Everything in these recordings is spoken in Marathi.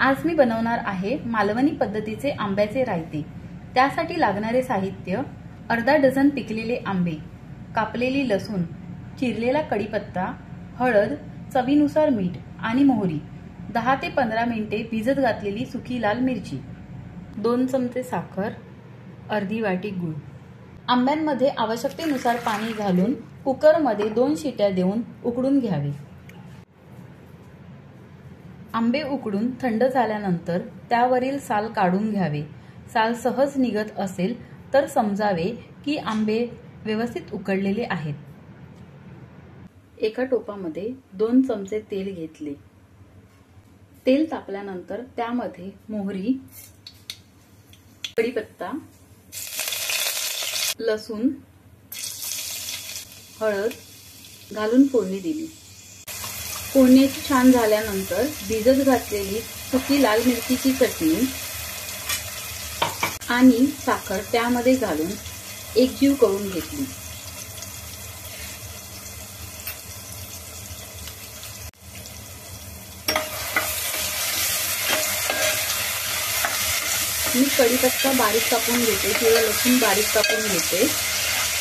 आज मी बनवणार आहे मालवणी पद्धतीचे आंब्याचे रायते। त्यासाठी लागणारे साहित्य: अर्धा डझन पिकलेले आंबे, कापलेली लसूण, चिरलेला कढीपत्ता, हळद, चवीनुसार मीठ आणि मोहरी, 10 ते 15 मिनिटे भिजत घातलेली सुकी लाल मिरची, 2 चमचे साखर, अर्धी वाटी गूळ। आंब्यांमध्ये आवश्यकतेनुसार पाणी घालून कुकरमध्ये 2 शिट्या देऊन उकडून घ्यावे। आंबे उकडून थंड झाल्यानंतर त्यावरील साल काढून घ्यावे। साल सहज निघत असेल तर समजावे की आंबे व्यवस्थित उकडलेले आहेत। एका टोपामध्ये 2 चमचे तेल घेतले। तेल तापल्यानंतर त्यामध्ये मोहरी, कढीपत्ता, लसूण, हळद घालून फोडणी दिली। फोडणी छान झाल्यानंतर भिजत घातलेली सुकी लाल मिरचीची चटणी आणि साखर त्यामध्ये घालून एकजीव करून घेतली। मी कढीपत्ता बारीक कापून घेते किंवा लसूण बारीक कापून घेते,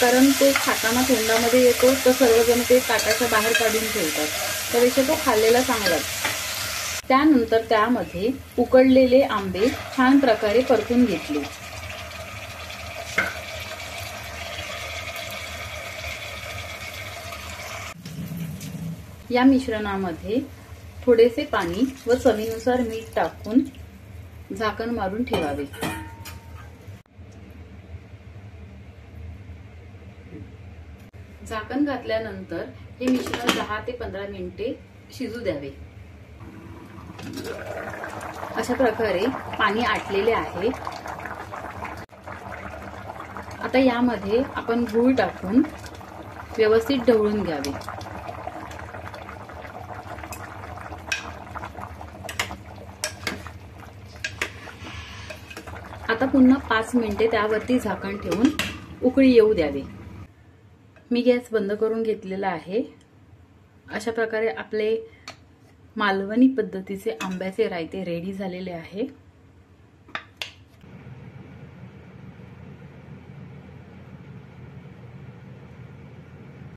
कारण तो खाताना तोंडामध्ये येतो तर सर्वजण ते ताटाच्या बाहेर काढून ठेवतात, त्यापेक्षा तो खाल्लेला चांगला। त्यानंतर त्यामध्ये उकडलेले आंबे छान प्रकारे परतून घेतले। या मिश्रणामध्ये थोडेसे पाणी व चवीनुसार मीठ टाकून झाकण मारून ठेवावे। झाकण घातल्यानंतर हे मिश्रण 10 ते 15 मिनिटे शिजू द्यावे। अशा प्रकारे पाणी आटलेले आहे। आता यामध्ये आपण गूळ टाकून व्यवस्थित ढवळून घ्यावे। आता पुन्हा 5 मिनिटे त्यावरती झाकण ठेवून उकळी येऊ द्यावी। मी गॅस बंद करून घेतलेला आहे। अशा प्रकारे आपले मालवणी पद्धतीचे आंब्याचे रायते रेडी झालेले आहे।